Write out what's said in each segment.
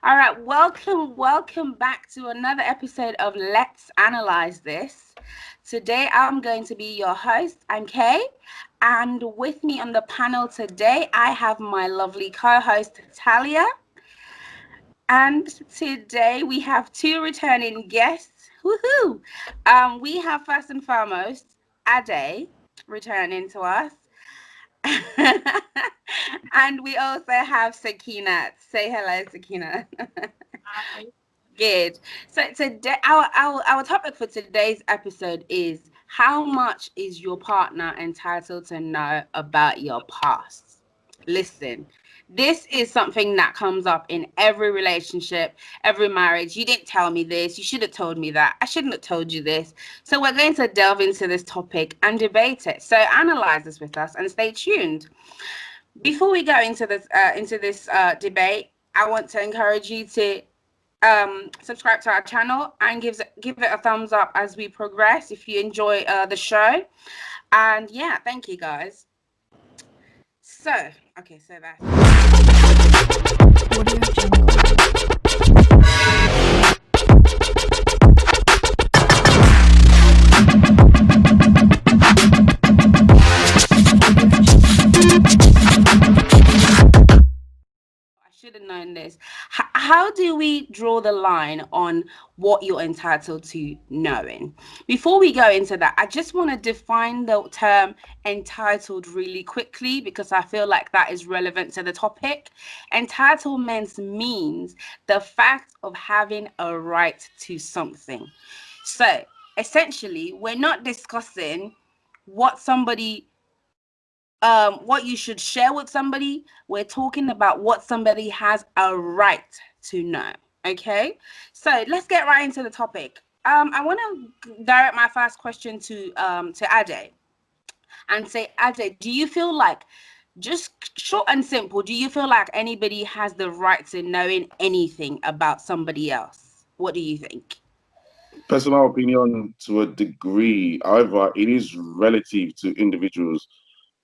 All right, welcome back to another episode of Let's Analyze This. Today I'm going to be your host. I'm Kay, and with me on the panel today I have my lovely co-host Talia, and today we have two returning guests. Woohoo! We have first and foremost Ade returning to us. And we also have Sakina. Say hello, Sakina. Hi. Good. So today, our topic for today's episode is how much is your partner entitled to know about your past? Listen, this is something that comes up in every relationship, every marriage. You didn't tell me this. You should have told me that. I shouldn't have told you this. So we're going to delve into this topic and debate it. So analyze this with us and stay tuned. Before we go into this debate, I want to encourage you to subscribe to our channel and give it a thumbs up as we progress if you enjoy the show. And yeah, thank you guys. So okay, so I should have known this. How do we draw the line on what you're entitled to knowing? Before we go into that, I just want to define the term entitled really quickly because I feel like that is relevant to the topic. Entitlement means the fact of having a right to something. So essentially, we're not discussing what somebody what you should share with somebody. We're talking about what somebody has a right to know. Okay, so let's get right into the topic. I want to direct my first question to Ade and say, Ade, do you feel like, just short and simple, do you feel like anybody has the right to knowing anything about somebody else? What do you think? Personal opinion to a degree. However, it is relative to individuals.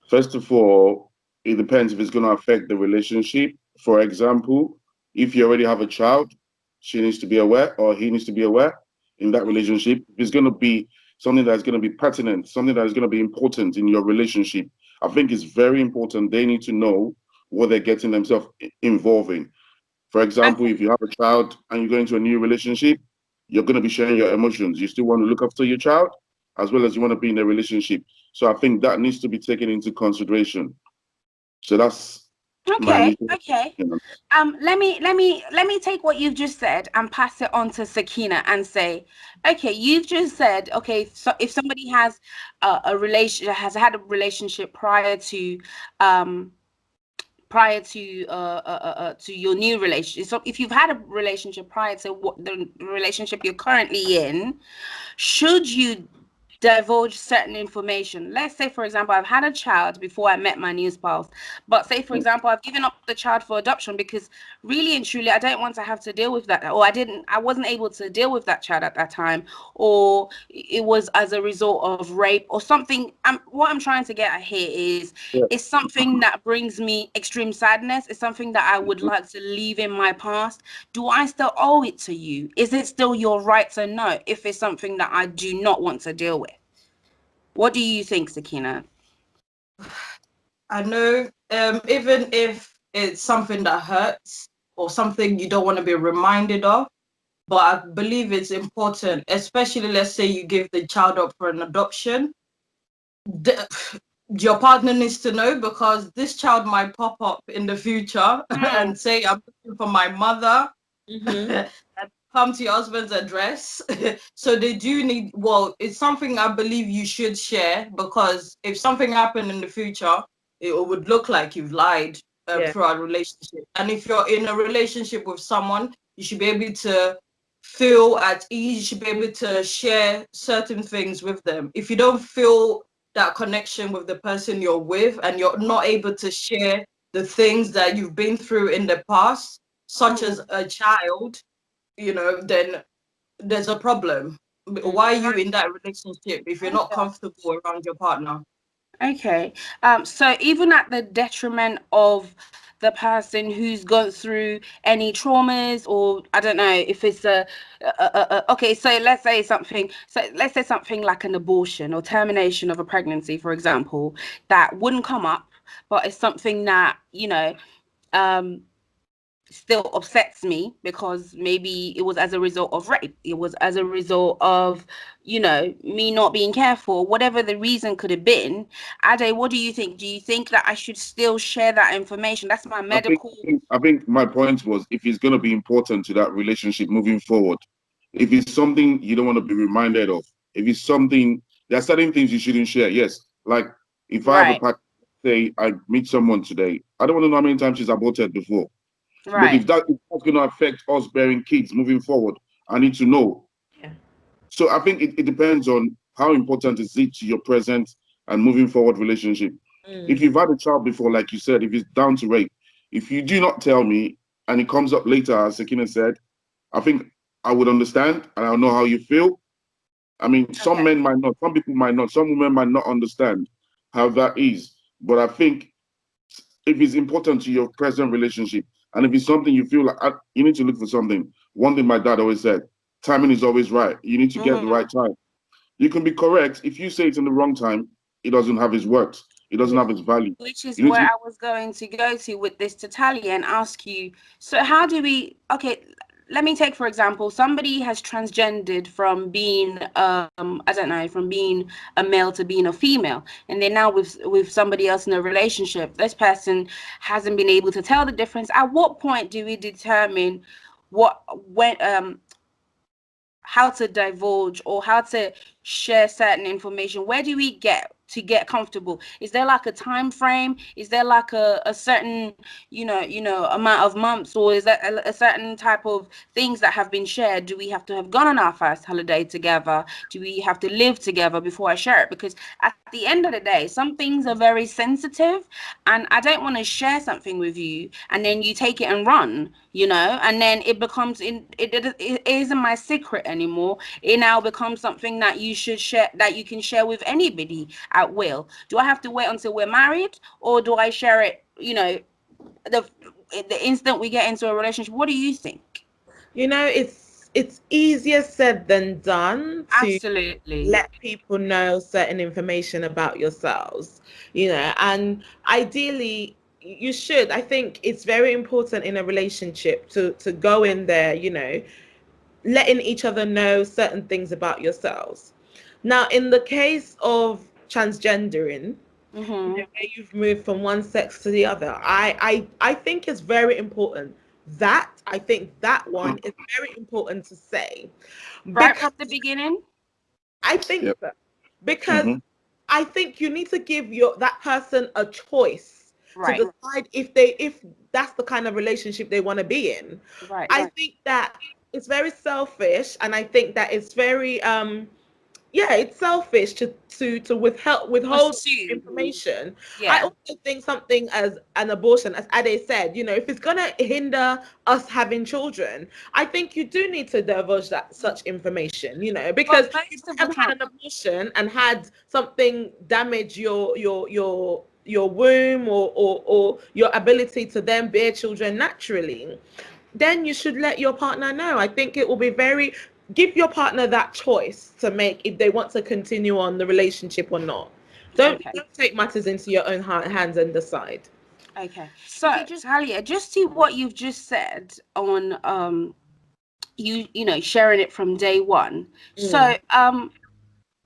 First of all, it depends if it's going to affect the relationship. For example, if you already have a child, she needs to be aware or he needs to be aware in that relationship. If it's going to be something that's going to be pertinent, something that is going to be important in your relationship, I think it's very important. They need to know what they're getting themselves involved in. For example, Okay. if you have a child and you go into a new relationship, you're going to be sharing your emotions. You still want to look after your child as well as you want to be in a relationship. So I think that needs to be taken into consideration. So that's my Okay, initial okay. opinion. Let me take what you've just said and pass it on to Sakina and say, okay, you've just said, okay, so if somebody has a relation has had a relationship um prior to your new relationship. So if you've had a relationship prior to what the relationship you're currently in, should you divulge certain information? Let's say, for example, I've had a child before I met my new spouse, but say, for example, I've given up the child for adoption because really and truly I don't want to have to deal with that, or I wasn't able to deal with that child at that time, or it was as a result of rape or something. What I'm trying to get at here is Yeah. it's something that brings me extreme sadness. It's something that I would Mhm. like to leave in my past. Do I still owe it to you? Is it still your right to know if it's something that I do not want to deal with? What do you think, Sakina? I know, even if it's something that hurts or something you don't want to be reminded of, but I believe it's important, especially let's say you give the child up for an adoption. The, your partner needs to know because this child might pop up in the future Mm, and say, I'm looking for my mother. mm-hmm. And come to your husband's address. So they do need, well, it's something I believe you should share because if something happened in the future, it would look like you've lied Yeah. throughout a relationship. And if you're in a relationship with someone, you should be able to feel at ease. You should be able to share certain things with them. If you don't feel that connection with the person you're with and you're not able to share the things that you've been through in the past, such Mm, as a child, then there's a problem. mm. Why are you in that relationship if you're not Okay. comfortable around your partner? Okay. So even at the detriment of the person who's gone through any traumas, or I don't know if it's okay, so let's say something like an abortion or termination of a pregnancy, for example, that wouldn't come up, but it's something that, um still upsets me because maybe it was as a result of rape, it was as a result of, me not being careful, whatever the reason could have been. Ade, what do you think? Do you think that I should still share that information? That's my I think, medical. I think, I think my point was, if it's going to be important to that relationship moving forward, if it's something you don't want to be reminded of, if it's something, there are certain things you shouldn't share. Yes, like if I have a Right, partner, say I meet someone today, I don't want to know how many times she's aborted before. But right. if that's going to affect us bearing kids moving forward, I need to know. Yeah. So I think it depends on how important is it to your present and moving forward relationship. If Mm. you've had a child before, like you said, if it's down to rape, if you do not tell me and it comes up later, as Sakina said, I think I would understand and I'll know how you feel. I mean, some Okay. men might not, some people might not, some women might not understand how that is. But I think if it's important to your present relationship and if it's something you feel like you need to look for something. One thing my dad always said, timing is always right. You need to get the Hmm. right time. You can be correct. If you say it's in the wrong time, it doesn't have its worth. It doesn't Yeah. have its value. Which is You need where to I was going to go to with this to Talia and ask you, so how do we, okay, let me take, for example, somebody has transgendered from being, I don't know, from being a male to being a female, and they're now with somebody else in a relationship. This person hasn't been able to tell the difference. At what point do we determine what, when, how to divulge or how to share certain information? Where do we get to get comfortable? Is there like a time frame? Is there like a certain, amount of months, or is that a certain type of things that have been shared? Do we have to have gone on our first holiday together? Do we have to live together before I share it? Because at the end of the day, some things are very sensitive, and I don't want to share something with you and then you take it and run, and then it becomes it isn't my secret anymore. It now becomes something that you should share, that you can share with anybody at will. Do I have to wait until we're married, or do I share it, the the instant we get into a relationship? What do you think? It's easier said than done to Absolutely. let people know certain information about yourselves, and ideally you should. I think it's very important in a relationship to go in there, letting each other know certain things about yourselves. Now, in the case of transgendering, Mm-hmm. where you've moved from one sex to the other, I think it's very important. That I think that one is very important to say, Right because from the beginning. I think yep. so. Because Hmm. I think you need to give that person a choice to Right. decide if that's the kind of relationship they want to be in. Right. I think that it's very selfish, and I think that it's very yeah, it's selfish to withhold Assume. information. I Yeah. also think something as an abortion, as Ade said, if it's gonna hinder us having children, I think you do need to divulge that such information, But because you most might of the have time, had an abortion and had something damage your womb, or your ability to then bear children naturally. Then you should let your partner know. I think it will be very, give your partner that choice to make if they want to continue on the relationship or not. Don't okay. don't take matters into your own hands and decide. Okay. So, Talia, just to what you've just said on sharing it from day one. So, Mm,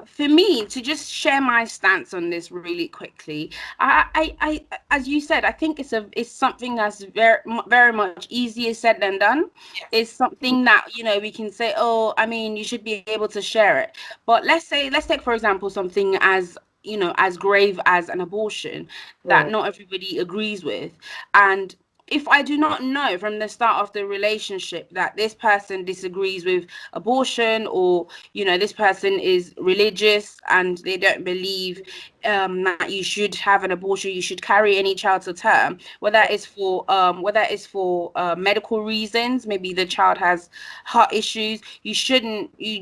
for me to just share my stance on this really quickly, as you said, I think it's something that's very much easier said than done. It's something that we can say, oh, I mean, you should be able to share it. But let's take, for example, something as as grave as an abortion that right. not everybody agrees with, and if I do not know from the start of the relationship that this person disagrees with abortion, or this person is religious and they don't believe that you should have an abortion, you should carry any child to term, whether it's for medical reasons, maybe the child has heart issues, you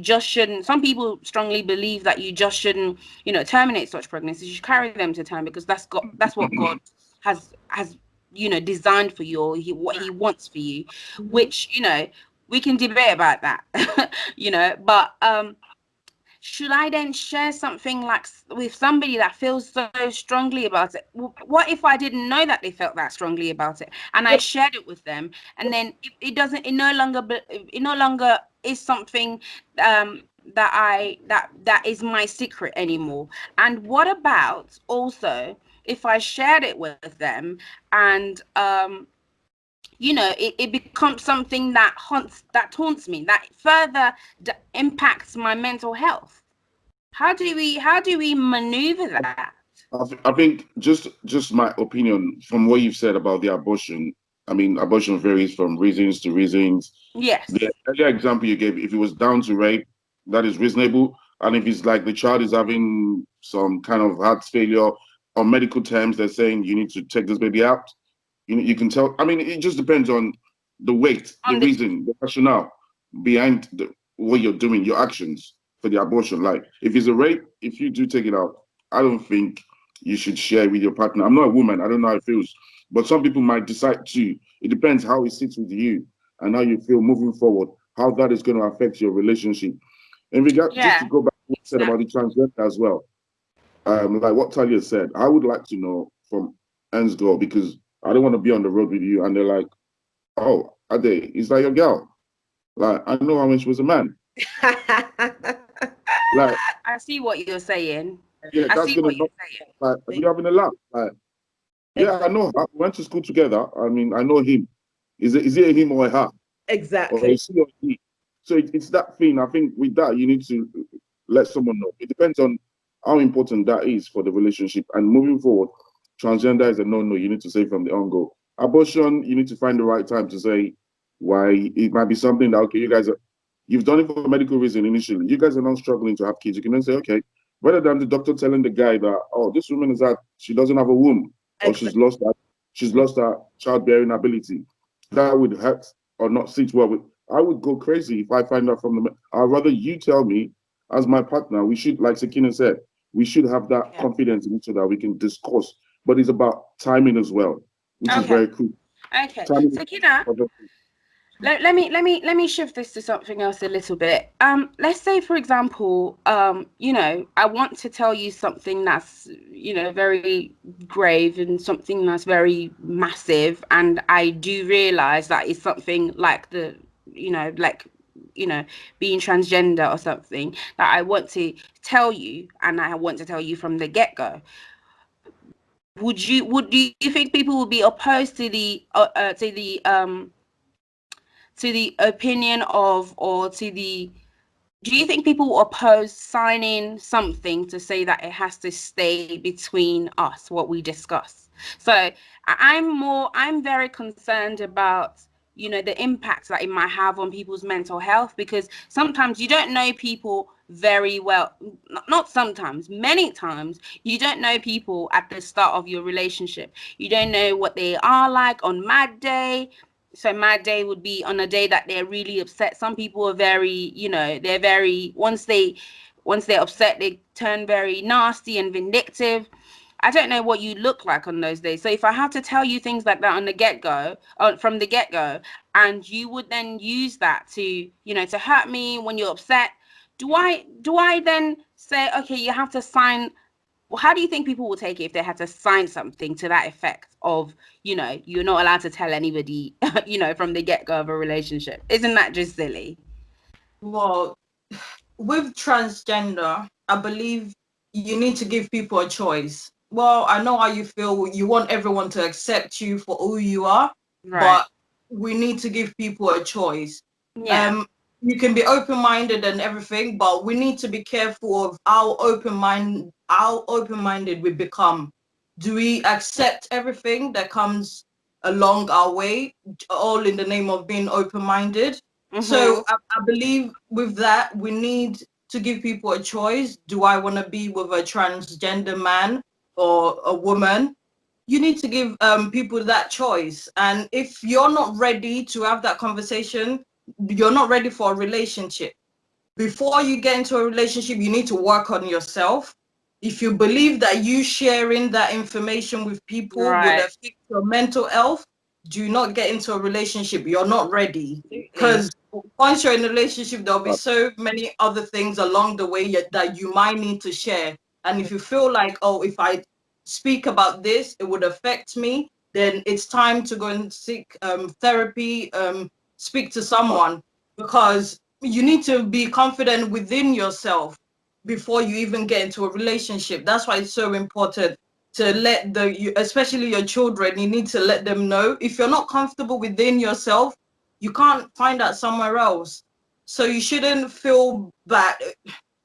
just shouldn't. Some people strongly believe that you just shouldn't terminate such pregnancies. You should carry them to term because that's what God has designed for you, or what he wants for you, which we can debate about that. But should I then share something like with somebody that feels so strongly about it? What if I didn't know that they felt that strongly about it, and I shared it with them, and then it doesn't, it no longer is something that is my secret anymore? And what about also if I shared it with them, and it becomes something that taunts me, that further impacts my mental health? How do we maneuver that? I think just my opinion from what you've said about the abortion. I mean, abortion varies from reasons to reasons. Yes. The earlier example you gave, if it was down to rape, that is reasonable. And if it's like the child is having some kind of heart failure, on medical terms, they're saying you need to take this baby out. You can tell. I mean, it just depends on the weight, the On the reason, the rationale behind what you're doing, your actions for the abortion. Like, if it's a rape, if you do take it out, I don't think you should share with your partner. I'm not a woman. I don't know how it feels, but some people might decide to. It depends how it sits with you and how you feel moving forward. How that is going to affect your relationship. And we got just to Yeah, go back to what you said about the exactly. transgender as well. Like what Talia said, I would like to know from Ends girl because I don't want to be on the road with you and they're like, "Oh, Ade, is that your girl?" Like, I know how when she was a man. Like, I see what you're saying. yeah, I that's see gonna what you're not saying. like are you having a laugh? Like, yeah, I know her. We went to school together. I mean, I know him. Is it a him or a her? Or Exactly. is he or he? So it's that thing. I think with that, you need to let someone know. It depends on how important that is for the relationship. And moving forward, transgender is a no-no. You need to say from the on-go. Abortion, you need to find the right time to say why it might be something that okay, you've done it for medical reason initially. You guys are not struggling to have kids. You can then say, okay, rather than the doctor telling the guy that, oh, this woman is that she doesn't have a womb or Exactly. she's lost her childbearing ability. That would hurt or not sit well with. I would go crazy if I find out from the. I'd rather you tell me as my partner. We should, like Sakina said, we should have that Yeah. confidence in each other. We can discuss, but it's about timing as well, which is Okay. very crucial. Okay. Timing. So, Kina, let me shift this to something else a little bit. Let's say, for example, I want to tell you something that's, very grave and something that's very massive, and I do realize that it's something like like you know, being transgender or something that I want to tell you, and I want to tell you from the get-go. Would do you think people would be opposed to the opinion of, or to the do you think people will oppose signing something to say that it has to stay between us, what we discuss? So I'm very concerned about, the impact that it might have on people's mental health, because sometimes you don't know people very well. Not sometimes, many times you don't know people at the start of your relationship. You don't know what they are like on mad day. So mad day would be on a day that they're really upset. Some people are very, they're very, once they're upset, they turn very nasty and vindictive. I don't know what you look like on those days. So if I have to tell you things like that on the get-go, from the get-go, and you would then use that to, to hurt me when you're upset, do I then say, okay, you have to sign? Well, how do you think people will take it if they had to sign something to that effect of, you're not allowed to tell anybody, from the get-go of a relationship? Isn't that just silly? Well, with transgender, I believe you need to give people a choice. Well, I know how you feel. You want everyone to accept you for who you are, Right. but we need to give people a choice. Yeah. Um, you can be open-minded and everything, but we need to be careful of how open-minded we become. Do we accept everything that comes along our way, all in the name of being open-minded? Mm-hmm. So I believe with that, we need to give people a choice. Do I want to be with a transgender man or a woman? You need to give people that choice. And if you're not ready to have that conversation, you're not ready for a relationship. Before you get into a relationship, you need to work on yourself. if you believe that you sharing that information with people would Right. affect your mental health, do not get into a relationship. You're not ready. Absolutely. Because once you're in a relationship, there'll be so many other things along the way that you might need to share. And if you feel like, oh, if I speak about this, it would affect me, then it's time to go and seek therapy, speak to someone, because you need to be confident within yourself before you even get into a relationship. That's why it's so important to let especially your children, you need to let them know if you're not comfortable within yourself, you can't find that somewhere else. So you shouldn't feel bad.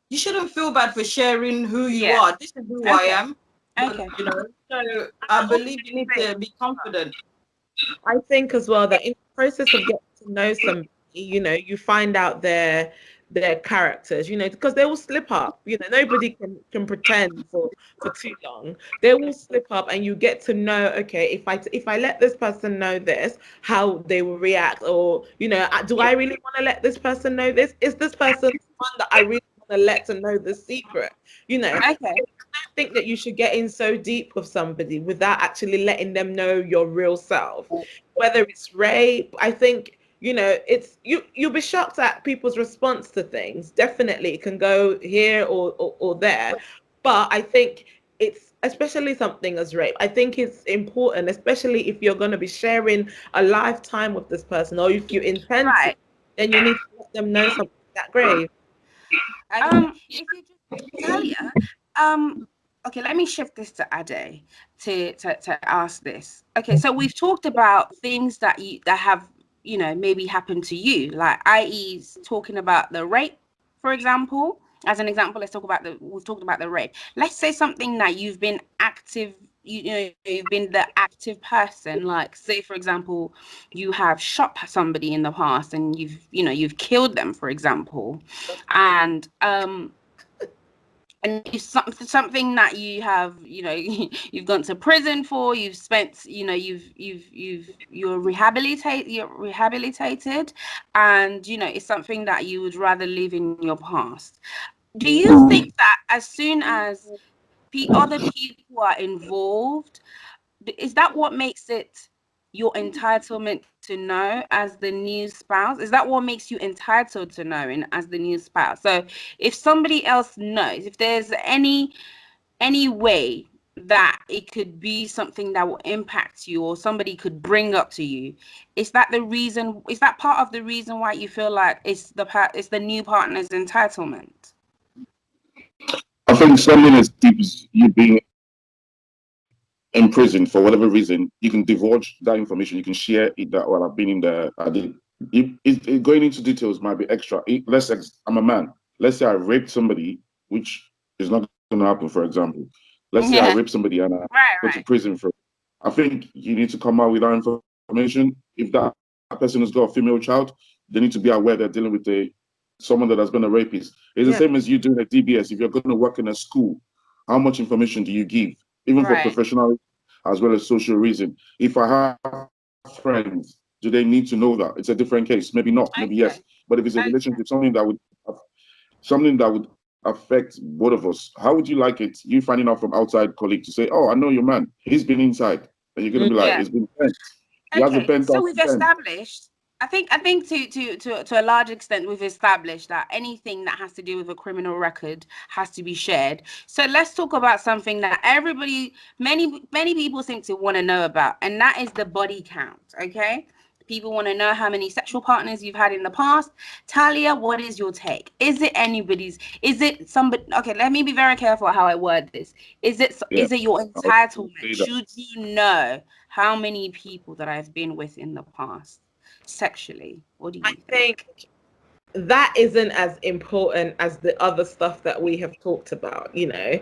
You shouldn't feel bad for sharing who you Yeah. are. This is who I Okay. am. But Okay. so And I I also believe you need think, to be confident. I think as well that in the process of getting to know somebody, you know, you find out their characters, you know, because they will slip up. You know, nobody can pretend for too long. They will slip up, and you get to know, okay, if I let this person know this, how they will react, or you know, do I really want to let this person know this? Is this person one that I really want to let to know the secret? You know, Okay. think that you should get in so deep with somebody without actually letting them know your real self, whether it's rape. I think, you know, it's you'll be shocked at people's response to things. Definitely it can go here or there, but I think it's especially something as rape. I think it's important, especially if you're going to be sharing a lifetime with this person, or if you intend to, Right. then you need to let them know something that grave. If you just Talia, um, okay, let me shift this to Ade to ask this. Okay, so we've talked about things that have, maybe happened to you, like i.e. talking about the rape, for example. As an example, we've talked about the rape. Let's say something that you've been active, you've been the active person, like say for example, you have shot somebody in the past and you've killed them, for example, and it's something that you have, you've gone to prison for, you've spent, you're rehabilitated, and it's something that you would rather live in your past. Do you think that as soon as other people are involved, is that what makes it your entitlement to know as the new spouse? Is that what makes you entitled to knowing as the new spouse? So if somebody else knows, if there's any way that it could be something that will impact you or somebody could bring up to you, is that part of the reason why you feel like it's the new partner's entitlement? I think something as deep as you being in prison for whatever reason, you can divulge that information. You can share it that, well, I've been in there. I did. Going into details might be extra. I'm a man. Let's say I raped somebody, which is not going to happen, for example. Let's say I raped Yeah. somebody and I Right, go to right. prison for it. I think you need to come out with that information. If that person has got a female child, they need to be aware they're dealing with someone that has been a rapist. It's the same Yeah. as you doing a DBS. If you're going to work in a school, how much information do you give? Even for Right. professional as well as social reason. If I have friends, do they need to know that? It's a different case. Maybe not, maybe yes. But if it's a relationship, Okay. something that would affect both of us, how would you like it? You finding out from outside colleague to say, "Oh, I know your man. He's been inside," and you're gonna be Mm. like, Yeah. "It's been pent. He has a Okay, pent so up we've pen." established. I think to a large extent we've established that anything that has to do with a criminal record has to be shared. So let's talk about something that many people seem to want to know about, and that is the body count. Okay, people want to know how many sexual partners you've had in the past. Talia, what is your take? Is it anybody's? Is it somebody? Okay, let me be very careful how I word this. Yeah, Is it your I would entitlement? say that. Should you know how many people that I've been with in the past sexually? What do I you think? think that isn't as important as the other stuff that we have talked about, you know.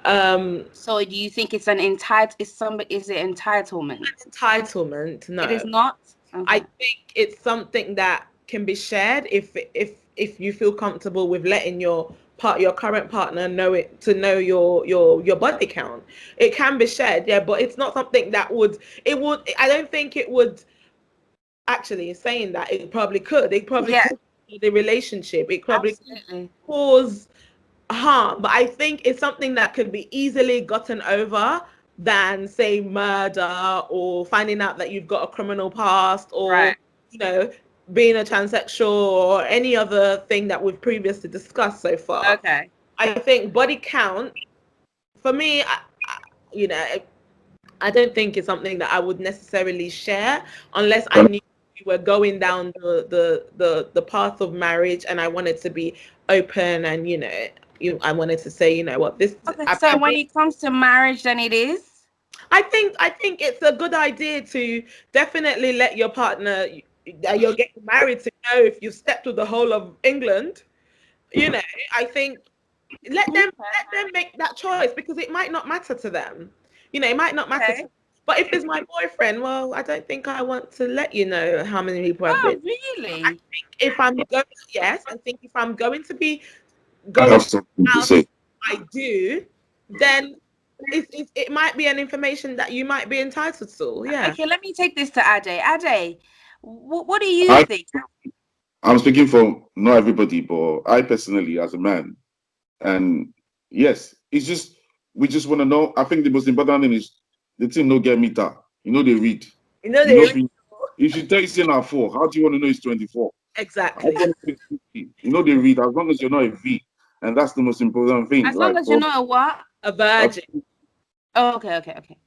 Um, So do you think is it entitlement? entitlement, It is no. not? I Okay. think it's something that can be shared if you feel comfortable with letting your current partner know it, to know your body count. It can be shared, yeah, but it's not something that would I don't think it would, actually saying that, it probably could Yeah, the relationship. It probably could absolutely. cause But I think it's something that could be easily gotten over than, say, murder or finding out that you've got a criminal past or, Right. you know, being a transsexual or any other thing that we've previously discussed so far. Okay. I think body count, for me, you know, I don't think it's something that I would necessarily share unless I Can knew we were going down the path of marriage and I wanted to be open and I wanted to say, what, this Okay. I So when it comes to marriage, then it is. I think it's a good idea to definitely let your partner that you're getting married to know if you've stepped to the whole of England. You know, I think let them make that choice because it might not matter to them. It might not matter to Okay. them. But if it's my boyfriend, well, I don't think I want to let you know how many people I've Oh, been. I really? think if I'm going, yes, I think if I'm going to be I going have something to out, say? I do, then it might be an information that you might be entitled to. Yeah. Okay, let me take this to Ade. Ade, what do you I, think? I'm speaking for not everybody, but I personally, as a man, and yes, it's just we just want to know. I think the most important thing is the team no get meter. You know they read. You know They if you tell you saying at 4, how do you want to know it's 24? How do exactly. you want to know it's 50? You know they read as long as you're not a V, and that's the most important thing. As long Like as you're for not a what? A a virgin. Oh, okay, okay, okay.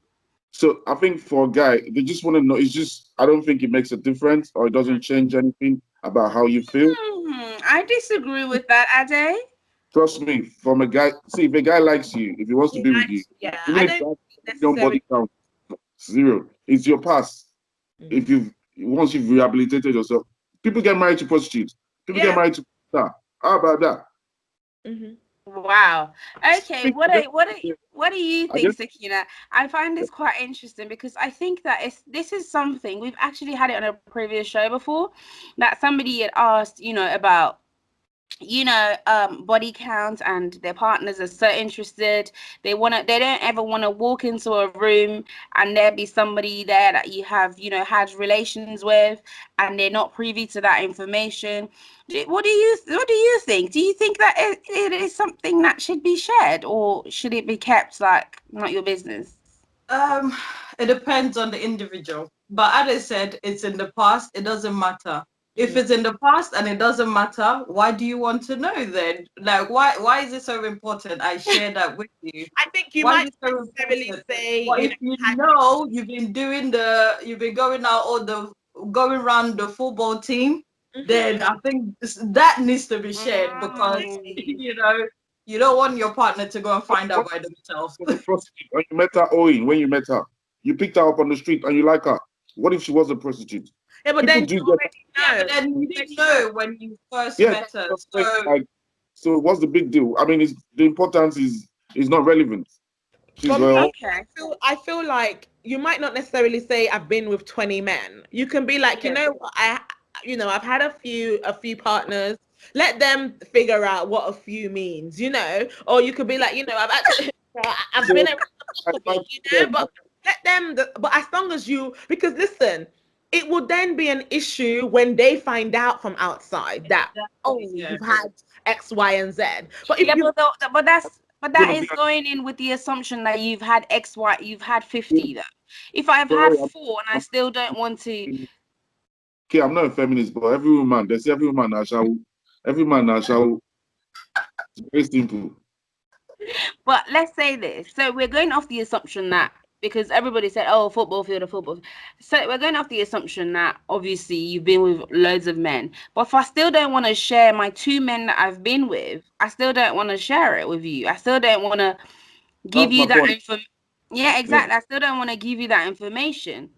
So I think for a guy, they just want to know. It's just I don't think it makes a difference or it doesn't change anything about how you feel. I disagree with that, Ade. Trust me, from a guy. See, if a guy likes you, if he wants to be with you, Yeah, even I if don't that your necessarily. body count zero, it's your past. If Mhm. you've once you've rehabilitated yourself, people get married to prostitutes. People get Yeah. married to star. How about that? Hmm. Wow. Okay. What do you I think, guess Sakina? I find this quite interesting because I think that this is something we've actually had it on a previous show before that somebody had asked, about body count and their partners are so interested they don't ever want to walk into a room and there be somebody there that you have had relations with and they're not privy to that information. What do you think? Do you think that it is something that should be shared or should it be kept like not your business? Um, it depends on the individual. But as I said, it's in the past, it doesn't matter. If Mm. it's in the past and it doesn't matter, why do you want to know then? Like why is it so important I share that with you? I think you Why is might it so necessarily important? say, But if you had know you've been going out all the going around the football team, then Mhm. I think that needs to be shared because Mm. you don't want your partner to go and find out what by themselves. was a prostitute when you met her? Owen, when you met her, you picked her up on the street and you like her. What if she was a prostitute? Yeah, but People then do you get already Yeah, but know. then you didn't know when you first yeah. met her. That's what I'm So saying. Like, so what's the big deal? I mean, it's the importance is not relevant. She's For me, well. Okay. I feel like you might not necessarily say I've been with 20 men. You can be like, yeah, what, I've had a few partners. Let them figure out what a few means, Or you could be like, I've actually I've been So around I a bit, find them. but let them but as long as because listen, it will then be an issue when they find out from outside that, oh, yeah. you've had X, Y, and Z. But if Yeah, you but that Gonna be is going in with the assumption that you've had XY, you've had like, 50 though. If I've had sorry, four and I still don't want to, okay, I'm not a feminist, but every woman, they say every man I shall. It's very simple. but let's say this. So we're going off the assumption that because everybody said, oh, football field, a football. So we're going off the assumption that obviously you've been with loads of men. But if I still don't want to share my two men that I've been with, I still don't want to share it with you. I still don't want to give That's you my that point. info. Yeah, Yeah. exactly. I still don't want to give you that information.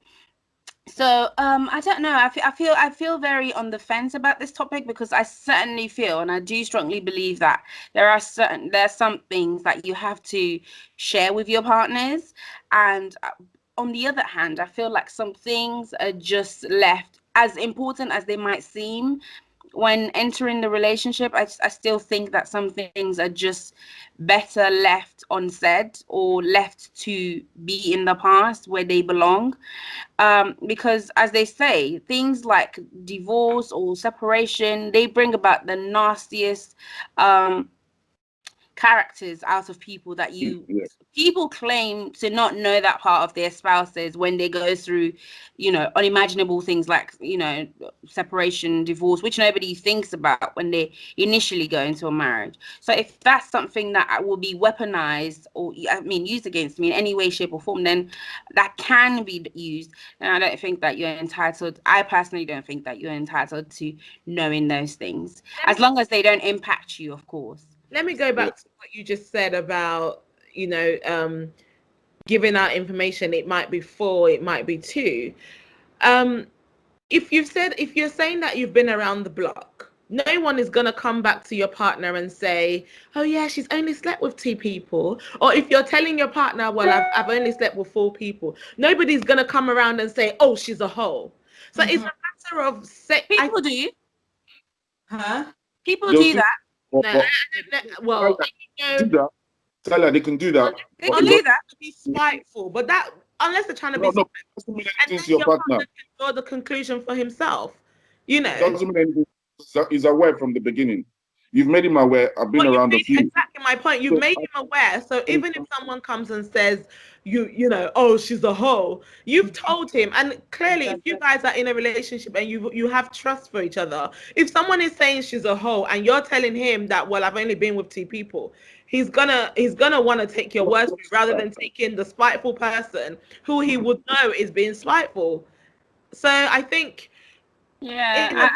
So I don't know. I feel very on the fence about this topic because I certainly feel and I do strongly believe that there's some things that you have to share with your partners, and on the other hand, I feel like some things are just left as important as they might seem when entering the relationship. I still think that some things are just better left unsaid or left to be in the past where they belong, because as they say, things like divorce or separation, they bring about the nastiest um characters out of people that Yeah. people claim to not know that part of their spouses when they go through, unimaginable things like, separation, divorce, which nobody thinks about when they initially go into a marriage. So if that's something that will be weaponized, or I mean used against me in any way, shape or form, then that can be used. And I don't think that you're entitled, I personally don't think that you're entitled to knowing those things, as long as they don't impact you, of course. Let me go Yeah. back to what you just said about, giving out information. It might be four, it might be two. Um, if you're saying that you've been around the block, no one is gonna come back to your partner and say, "Oh yeah, she's only slept with two people." Or if you're telling your partner, "Well, I've only slept with four people," nobody's gonna come around and say, "Oh, she's a hoe." So it's a matter of People do. Huh? People They'll do still, that. but, no, but tell well, her, you do know, that. Tell her they can do that, They but can they do don't. that. be spiteful, but that unless they're trying to be No, no, spiteful, it doesn't mean and anything to then your your partner. partner can draw the conclusion for himself, you It know. doesn't mean anything. He's aware from the beginning. You've made him aware. I've been But you've around a made few. exactly my point. You've So, made him aware. So even if someone comes and says, oh, she's a hoe, you've told him. And clearly, if you guys are in a relationship and you have trust for each other, if someone is saying she's a hoe and you're telling him that, well, I've only been with two people, he's gonna want to take your word for it rather than taking the spiteful person who he would know is being spiteful. So I think Yeah, in a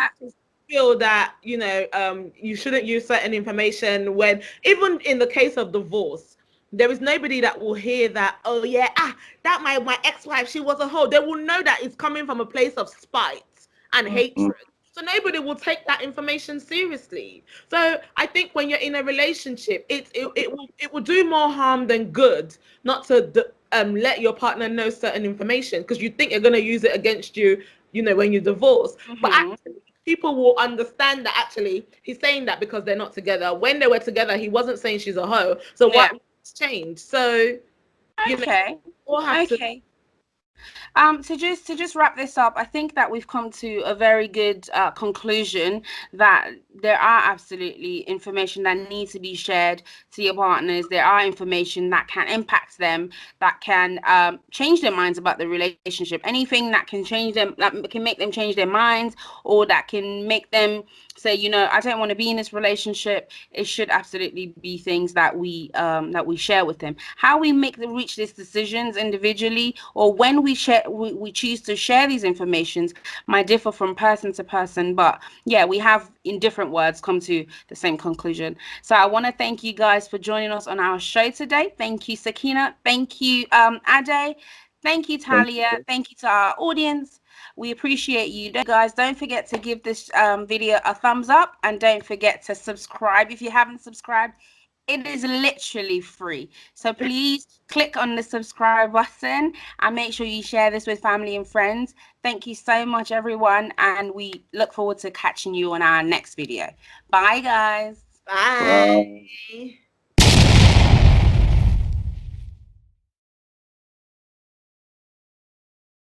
feel that you shouldn't use certain information when, even in the case of divorce, there is nobody that will hear that, oh yeah, that my ex-wife, she was a hoe. They will know that it's coming from a place of spite and mm, hatred, so nobody will take that information seriously. So I think when you're in a relationship, it will do more harm than good not to let your partner know certain information, because you think you're going to use it against you, when you divorce. But hmm people will understand that actually he's saying that because they're not together. When they were together, he wasn't saying she's a hoe. So yeah. what's changed? So, Okay. we'll have to. Okay. To just wrap this up, I think that we've come to a very good conclusion that there are absolutely information that needs to be shared to your partners. There are information that can impact them, that can change their minds about the relationship. Anything that can change them, that can make them change their minds, or that can make them say, I don't want to be in this relationship. It should absolutely be things that we share with them. How we make them reach these decisions individually, or when we choose to share these informations, might differ from person to person. But yeah, we have in different words come to the same conclusion. So I want to thank you guys for joining us on our show today. Thank you, Sakina. Thank you, Ade. Thank you, thank Talia. Thank you to our audience. We appreciate you. Guys, don't forget to give this video a thumbs up, and don't forget to subscribe if you haven't subscribed. It is literally free. So please click on the subscribe button and make sure you share this with family and friends. Thank you so much, everyone. And we look forward to catching you on our next video. Bye, guys. you. Bye.